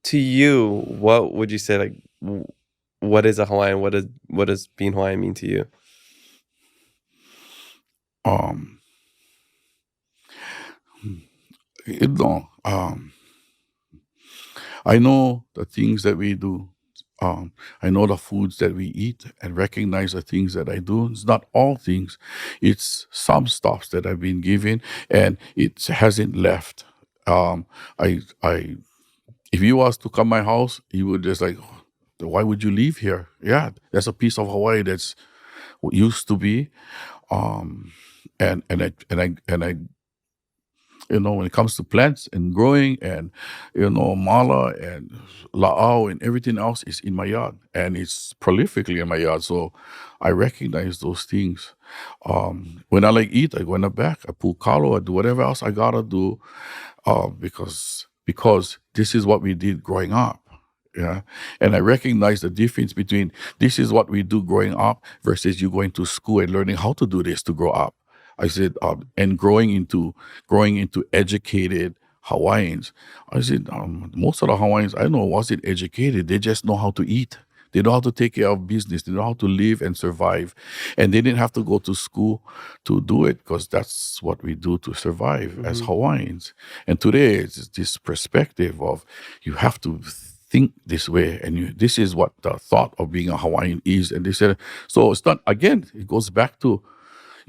to you, what would you say, like, what is a Hawaiian? What does being Hawaiian mean to you? Um, you know, I know the things that we do. I know the foods that we eat and recognize the things that I do. It's not all things. It's some stuff that I've been given and it hasn't left. I if you was to come my house, you would just like, why would you leave here? Yeah, that's a piece of Hawaii that's what used to be. Um, and I when it comes to plants and growing and mala and la'au and everything else is in my yard and it's prolifically in my yard. So I recognize those things. When I like eat, I go in the back, I pull kalo, I do whatever else I gotta do, because this is what we did growing up. Yeah. And I recognize the difference between this is what we do growing up versus you going to school and learning how to do this to grow up. I said, and growing into educated Hawaiians. I said, most of the Hawaiians I know wasn't educated. They just know how to eat. They know how to take care of business. They know how to live and survive. And they didn't have to go to school to do it because that's what we do to survive as Hmm. Hawaiians. And today it's this perspective of you have to think this way and this is what the thought of being a Hawaiian is. And they said, so it's not, again, it goes back to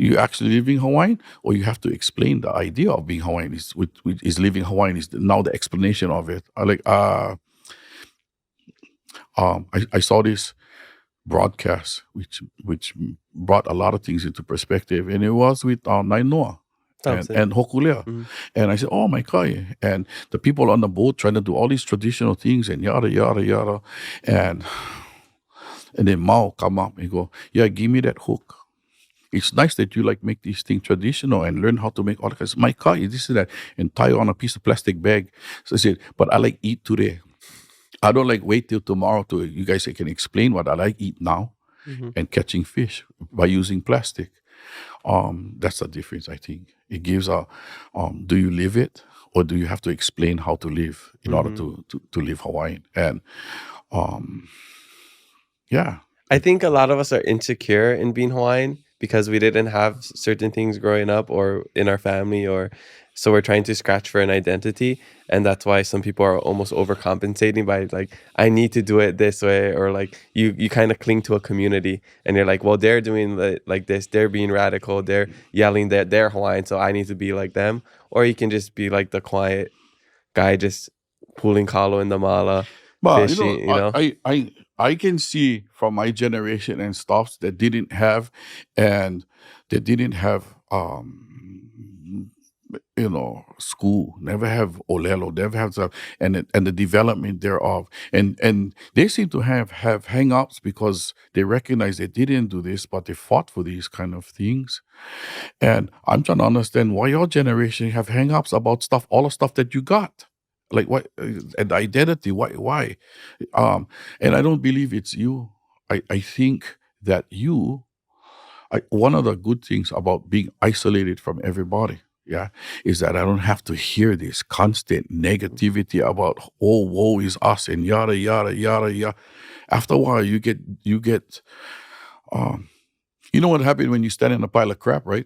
you actually living Hawaiian, or you have to explain the idea of being Hawaiian which is living Hawaiian is now the explanation of it. I saw this broadcast which brought a lot of things into perspective, and it was with Nainoa Thompson. and Hokulea. Hmm. And I said, oh my God. And the people on the boat trying to do all these traditional things and yada, yada, yada. And then Mao come up and go, yeah, give me that hook. It's nice that you like make these things traditional and learn how to make all kinds. My car is this and that, and tie on a piece of plastic bag. So I said, but I like eat today. I don't like wait till tomorrow to you guys can explain what I like eat now Hmm. and catching fish by using plastic. That's the difference. I think it gives a. Do you live it or do you have to explain how to live in order Hmm. to live Hawaiian? And um, yeah, I think a lot of us are insecure in being Hawaiian because we didn't have certain things growing up or in our family, or so we're trying to scratch for an identity, and that's why some people are almost overcompensating by like, I need to do it this way, or like you kind of cling to a community and you're like, well, they're doing like this, they're being radical, they're yelling that they're Hawaiian, so I need to be like them. Or you can just be like the quiet guy, just pulling kalo in the mala, but fishing, I can see from my generation and stuff that didn't have, and they didn't have school, never have olelo, never have stuff, and the development thereof, and they seem to have hang-ups because they recognize they didn't do this, but they fought for these kind of things. And I'm trying to understand why your generation have hang-ups about stuff, all the stuff that you got. Like what and identity, why? Um, and I don't believe it's you. I think that one of the good things about being isolated from everybody, yeah, is that I don't have to hear this constant negativity about, oh, woe is us and yada, yada, yada, yada. After a while, um, you know what happened when you stand in a pile of crap, right?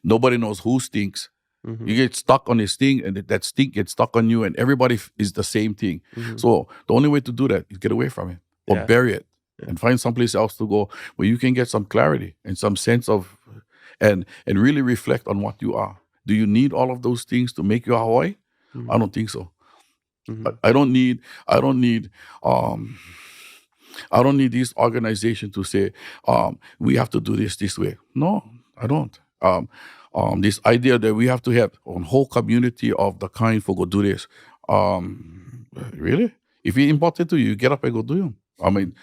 Nobody knows who stinks. hmm You get stuck on this thing, and that stink gets stuck on you, and everybody is the same thing. hmm So the only way to do that is get away from it or yeah, bury it yeah. and find someplace else to go where you can get some clarity and some sense of and really reflect on what you are. Do you need all of those things to make you Hawaii? I Mhm, don't think so. mhm, I don't need I don't need um I don't need this organization to say, we have to do this way. No, I don't. This idea that we have to have a whole community of the kind for go do this. Really? If it's important to you, you get up and go do them. I mean,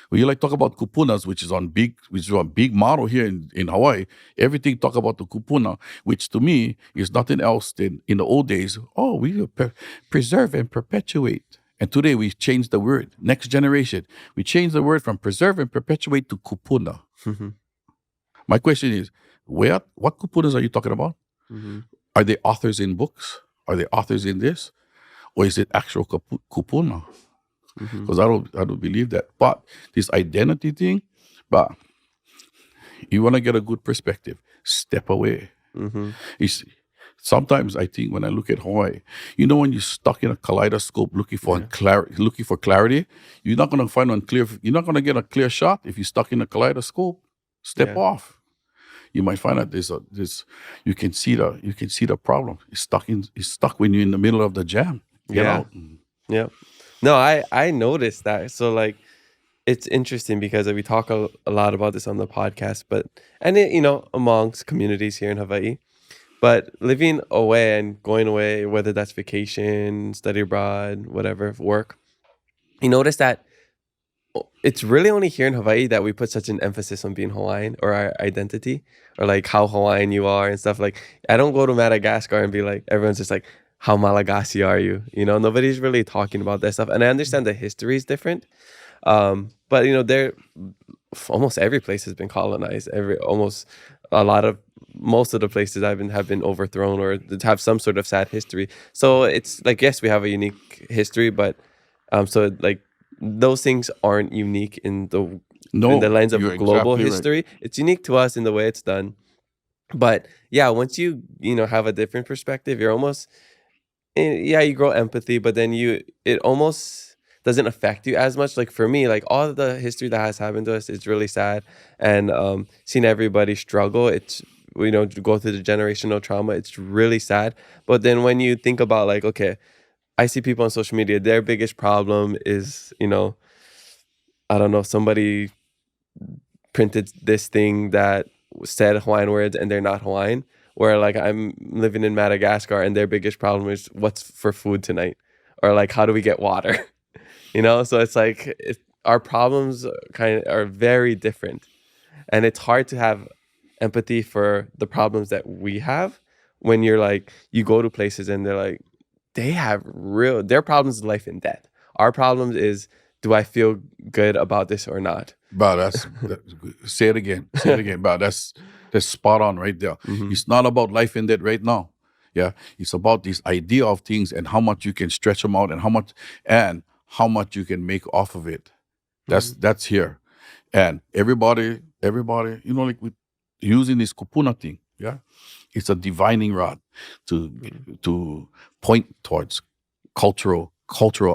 when you like talk about kupunas, which is on big model here in Hawaii, everything talk about the kupuna, which to me is nothing else than in the old days. Oh, we will preserve and perpetuate. And today we change the word. Next generation, we change the word from preserve and perpetuate to kupuna. mhm, My question is, what kupunas are you talking about? mhm, Are they authors in books? Are they authors in this? or is it actual kupuna? Mhm. Because I don't believe that. But this identity thing, but you want to get a good perspective, step away. Mhm. It's, sometimes I think when I look at Hawaii, when you're stuck in a kaleidoscope Yeah. looking for clarity, you're not going to find one clear. You're not going to get a clear shot if you're stuck in a kaleidoscope. Step Yeah. off. You might find that this you can see the problem. It's stuck when you're in the middle of the jam. Get Yeah. out. Yeah. No, I noticed that. So like it's interesting because we talk a lot about this on the podcast, but and it, amongst communities here in Hawaii. But living away and going away, whether that's vacation, study abroad, whatever, work, you notice that it's really only here in Hawaii that we put such an emphasis on being Hawaiian or our identity or like how Hawaiian you are and stuff. Like, I don't go to Madagascar and be like, everyone's just like, how Malagasy are you? Nobody's really talking about that stuff. And I understand the history is different. But there almost every place has been colonized. Almost a lot of most of the places have been overthrown or have some sort of sad history. So it's like yes, we have a unique history, but so like those things aren't unique in the No, lens you're of global exactly right. history. It's unique to us in the way it's done. But yeah, once you have a different perspective, you're almost yeah, you grow empathy, but then it almost doesn't affect you as much. Like for me, like all of the history that has happened to us is really sad, and seeing everybody struggle, it's to go through the generational trauma, it's really sad. But then when you think about like, okay, I see people on social media, their biggest problem is I don't know, somebody printed this thing that said Hawaiian words and they're not Hawaiian. Where like I'm living in Madagascar and their biggest problem is what's for food tonight, or like how do we get water, So it's like our problems kind of are very different, and it's hard to have empathy for the problems that we have when you're like you go to places and they're like they have their problems is life and death. Our problems is do I feel good about this or not? But say it again. Say it again. But that's spot on right there. Hmm. It's not about life and death right now. Yeah, it's about this idea of things and how much you can stretch them out and how much you can make off of it. That's Hmm. that's here, and everybody, like with using this kupuna thing. Yeah, it's a divining rod to to point towards cultural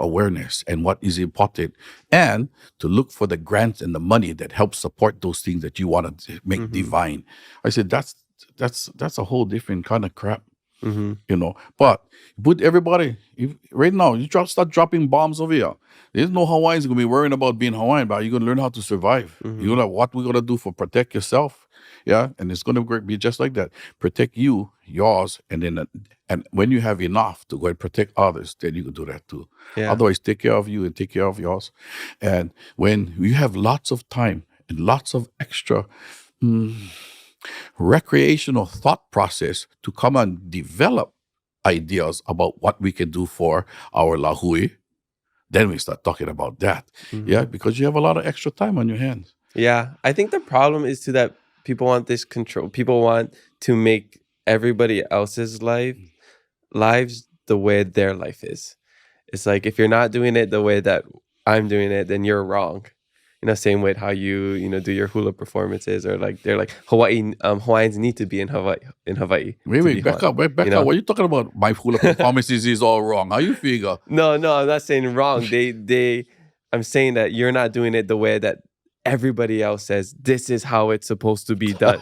awareness and what is important, and to look for the grants and the money that helps support those things that you want to make Hmm. divine. I said that's a whole different kind of crap. Hmm. But put everybody right now. Start dropping bombs over here. There's no Hawaiians gonna be worrying about being Hawaiian, but you're gonna learn how to survive. You're Hmm. gonna what we're gonna do for protect yourself. Yeah, and it's gonna be just like that. Protect you, yours, and when you have enough to go and protect others, then you can do that too. Yeah. Otherwise, take care of you and take care of yours. And when you have lots of time and lots of extra mm, recreational thought process to come and develop ideas about what we can do for our lahui, then we start talking about that. Yeah, Hmm. because you have a lot of extra time on your hands. Yeah, I think the problem is too that people want this control. People want to make everybody else's lives the way their life is. It's like if you're not doing it the way that I'm doing it, then you're wrong. Same way how do your hula performances, or like they're like Hawaiians need to be in Hawaii Wait, to be wait, back Hawaiian. up, wait, You back up. know? What are you talking about? My hula performances is all wrong. How you figure? No, no, I'm not saying wrong. I'm saying that you're not doing it the way that everybody else says this is how it's supposed to be done.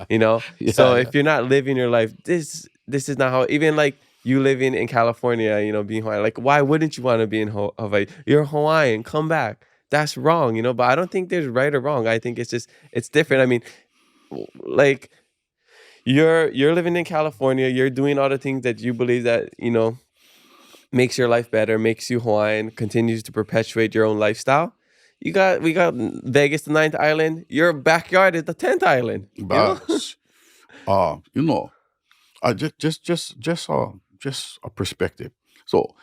Yeah, So yeah. if you're not living your life, this is not how. Even like you living in California, being Hawaiian, like why wouldn't you want to be in Hawaii? You're Hawaiian, come back. That's wrong. But I don't think there's right or wrong. I think it's different. I mean, like you're living in California, you're doing all the things that you believe that makes your life better, makes you Hawaiian, continues to perpetuate your own lifestyle. We got Vegas, the ninth island. Your backyard is the 10th island. But you know, just a perspective. So,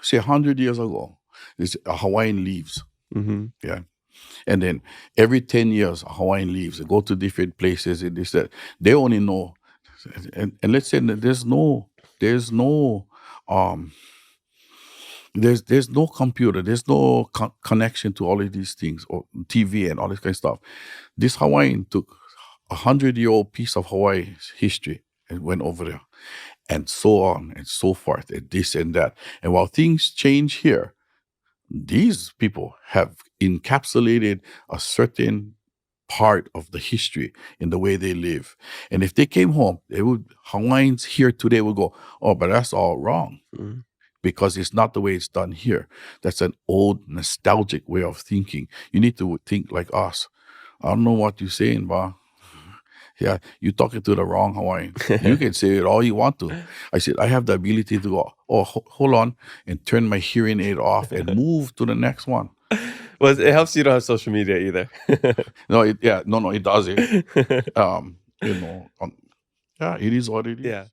say 100 years ago, this a Hawaiian leaves. Mm-hmm. Yeah. And then every 10 years, a Hawaiian leaves and go to different places and this, that. They only know. And let's say that there's no um There's no computer, there's no connection to all of these things or TV and all this kind of stuff. This Hawaiian took 100-year-old piece of Hawaii's history and went over there, and so on and so forth, and this and that. And while things change here, these people have encapsulated a certain part of the history in the way they live. And if they came home, they would Hawaiians here today would go, "Oh, but that's all wrong." Mhm. Because it's not the way it's done here. That's an old nostalgic way of thinking. You need to think like us. I don't know what you're saying, ba. Yeah, you're talking to the wrong Hawaiian. You can say it all you want to. I said, I have the ability to go, oh, hold on, and turn my hearing aid off and move to the next one. Well, it helps you don't have social media either. No, no, it doesn't. You know, yeah, it is what it is. Yeah.